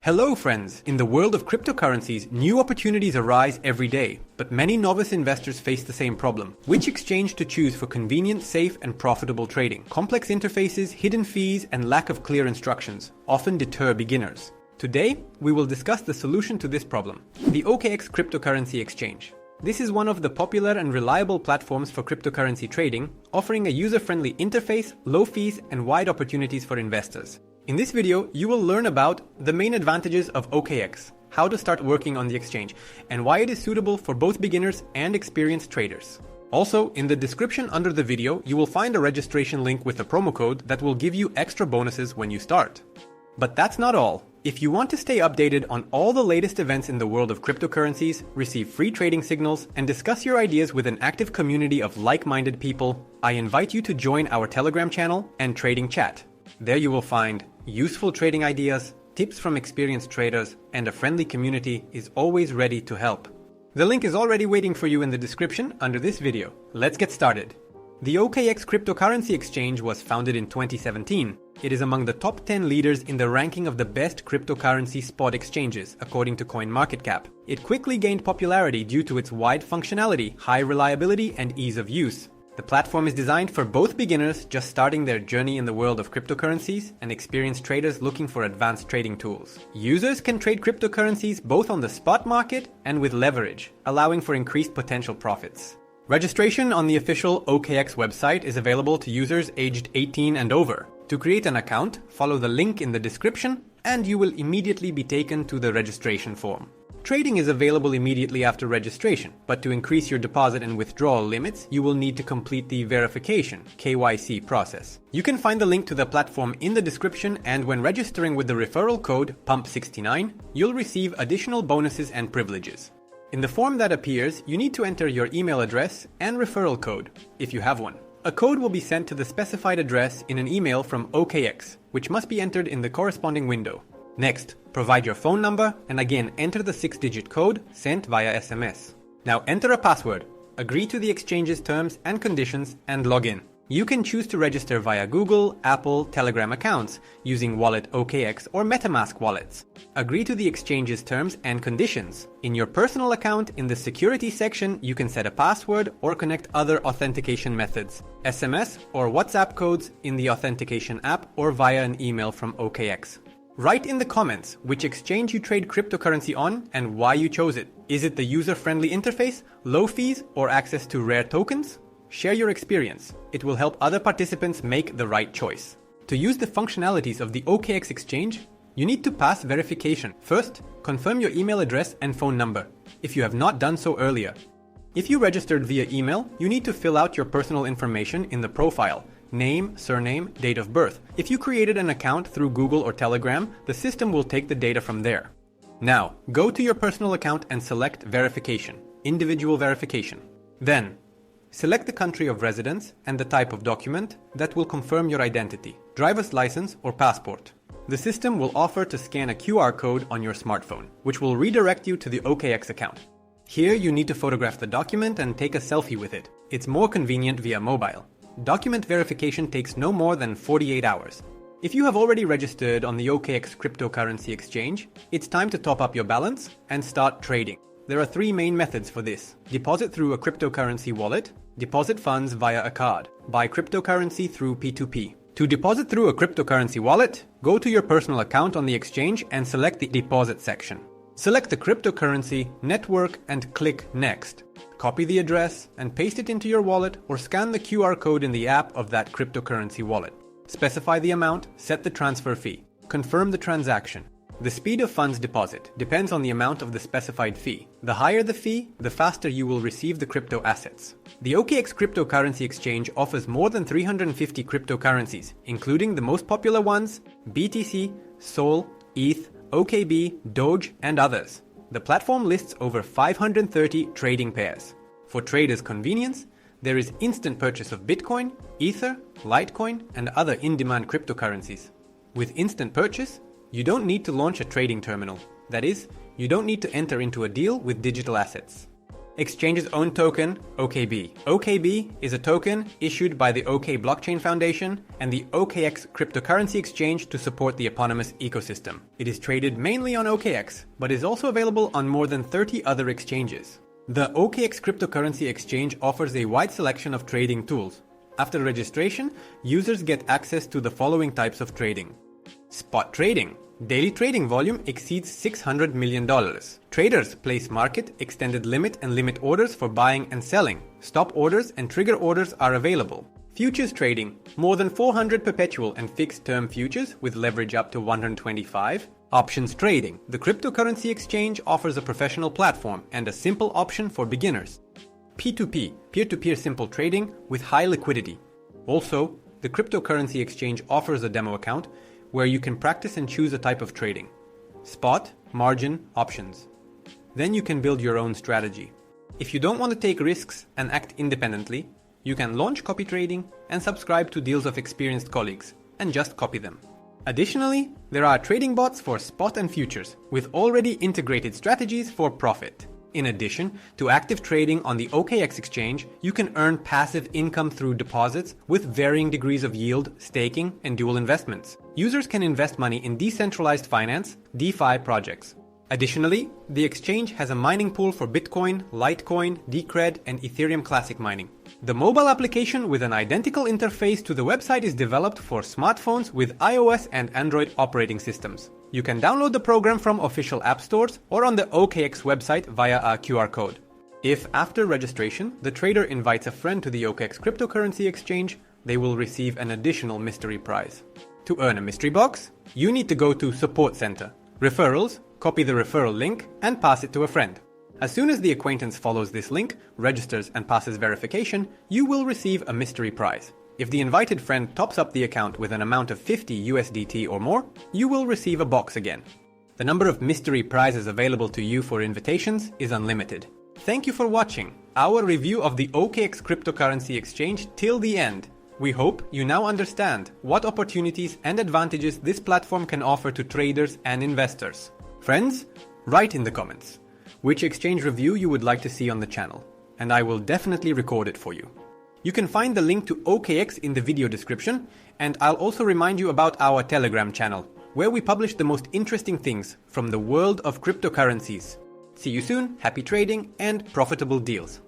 Hello friends! In the world of cryptocurrencies, new opportunities arise every day, but many novice investors face the same problem. Which exchange to choose for convenient, safe, and profitable trading? Complex interfaces, hidden fees, and lack of clear instructions often deter beginners. Today, we will discuss the solution to this problem, the OKX Cryptocurrency Exchange. This is one of the popular and reliable platforms for cryptocurrency trading, offering a user-friendly interface, low fees, and wide opportunities for investors. In this video, you will learn about the main advantages of OKX, how to start working on the exchange, and why it is suitable for both beginners and experienced traders. Also, in the description under the video, you will find a registration link with a promo code that will give you extra bonuses when you start. But that's not all. If you want to stay updated on all the latest events in the world of cryptocurrencies, receive free trading signals, and discuss your ideas with an active community of like-minded people, I invite you to join our Telegram channel and trading chat. There you will find useful trading ideas, tips from experienced traders, and a friendly community is always ready to help. The link is already waiting for you in the description under this video. Let's get started. The OKX Cryptocurrency Exchange was founded in 2017. It is among the top 10 leaders in the ranking of the best cryptocurrency spot exchanges, according to CoinMarketCap. It quickly gained popularity due to its wide functionality, high reliability, and ease of use. The platform is designed for both beginners just starting their journey in the world of cryptocurrencies and experienced traders looking for advanced trading tools. Users can trade cryptocurrencies both on the spot market and with leverage, allowing for increased potential profits. Registration on the official OKX website is available to users aged 18 and over. To create an account, follow the link in the description and you will immediately be taken to the registration form. Trading is available immediately after registration, but to increase your deposit and withdrawal limits, you will need to complete the verification (KYC) process. You can find the link to the platform in the description, and when registering with the referral code PUMP69, you'll receive additional bonuses and privileges. In the form that appears, you need to enter your email address and referral code, if you have one. A code will be sent to the specified address in an email from OKX, which must be entered in the corresponding window. Next, provide your phone number and again enter the 6-digit code sent via SMS. Now enter a password, agree to the exchange's terms and conditions, and log in. You can choose to register via Google, Apple, Telegram accounts using Wallet OKX or MetaMask wallets. Agree to the exchange's terms and conditions. In your personal account, in the security section, you can set a password or connect other authentication methods, SMS or WhatsApp codes in the authentication app or via an email from OKX. Write in the comments which exchange you trade cryptocurrency on and why you chose it. Is it the user-friendly interface, low fees, or access to rare tokens? Share your experience. It will help other participants make the right choice. To use the functionalities of the OKX exchange, you need to pass verification. First, confirm your email address and phone number, if you have not done so earlier. If you registered via email, you need to fill out your personal information in the profile. Name, surname, date of birth. If you created an account through Google or Telegram, the system will take the data from there. Now, go to your personal account and select Verification, Individual Verification. Then, select the country of residence and the type of document that will confirm your identity, driver's license or passport. The system will offer to scan a QR code on your smartphone, which will redirect you to the OKX account. Here you need to photograph the document and take a selfie with it. It's more convenient via mobile. Document verification takes no more than 48 hours. If you have already registered on the OKX Cryptocurrency Exchange, it's time to top up your balance and start trading. There are three main methods for this: deposit through a cryptocurrency wallet, deposit funds via a card, buy cryptocurrency through P2P. To deposit through a cryptocurrency wallet, go to your personal account on the exchange and select the deposit section. Select the cryptocurrency, network, and click Next. Copy the address and paste it into your wallet or scan the QR code in the app of that cryptocurrency wallet. Specify the amount, set the transfer fee. Confirm the transaction. The speed of funds deposit depends on the amount of the specified fee. The higher the fee, the faster you will receive the crypto assets. The OKX Cryptocurrency Exchange offers more than 350 cryptocurrencies, including the most popular ones: BTC, Sol, ETH, OKB, Doge, and others. The platform lists over 530 trading pairs. For traders' convenience, there is instant purchase of Bitcoin, Ether, Litecoin, and other in-demand cryptocurrencies. With instant purchase, you don't need to launch a trading terminal. That is, you don't need to enter into a deal with digital assets. Exchange's own token, OKB. OKB is a token issued by the OK Blockchain Foundation and the OKX Cryptocurrency Exchange to support the eponymous ecosystem. It is traded mainly on OKX, but is also available on more than 30 other exchanges. The OKX Cryptocurrency Exchange offers a wide selection of trading tools. After registration, users get access to the following types of trading. Spot trading. Daily trading volume exceeds $600 million. Traders place market, extended limit and limit orders for buying and selling. Stop orders and trigger orders are available. Futures trading. More than 400 perpetual and fixed term futures with leverage up to 125. Options trading. The cryptocurrency exchange offers a professional platform and a simple option for beginners. P2P, peer-to-peer simple trading with high liquidity. Also, the cryptocurrency exchange offers a demo account where you can practice and choose a type of trading. Spot, margin, options. Then you can build your own strategy. If you don't want to take risks and act independently, you can launch copy trading and subscribe to deals of experienced colleagues and just copy them. Additionally, there are trading bots for spot and futures with already integrated strategies for profit. In addition to active trading on the OKX exchange, you can earn passive income through deposits with varying degrees of yield, staking, and dual investments. Users can invest money in decentralized finance, DeFi projects. Additionally, the exchange has a mining pool for Bitcoin, Litecoin, Decred, and Ethereum Classic mining. The mobile application with an identical interface to the website is developed for smartphones with iOS and Android operating systems. You can download the program from official app stores or on the OKX website via a QR code. If after registration, the trader invites a friend to the OKX cryptocurrency exchange, they will receive an additional mystery prize. To earn a mystery box, you need to go to Support Center, Referrals, copy the referral link, and pass it to a friend. As soon as the acquaintance follows this link, registers and passes verification, you will receive a mystery prize. If the invited friend tops up the account with an amount of 50 USDT or more, you will receive a box again. The number of mystery prizes available to you for invitations is unlimited. Thank you for watching our review of the OKX cryptocurrency exchange till the end. We hope you now understand what opportunities and advantages this platform can offer to traders and investors. Friends, write in the comments which exchange review you would like to see on the channel, and I will definitely record it for you. You can find the link to OKX in the video description, and I'll also remind you about our Telegram channel, where we publish the most interesting things from the world of cryptocurrencies. See you soon, happy trading and profitable deals!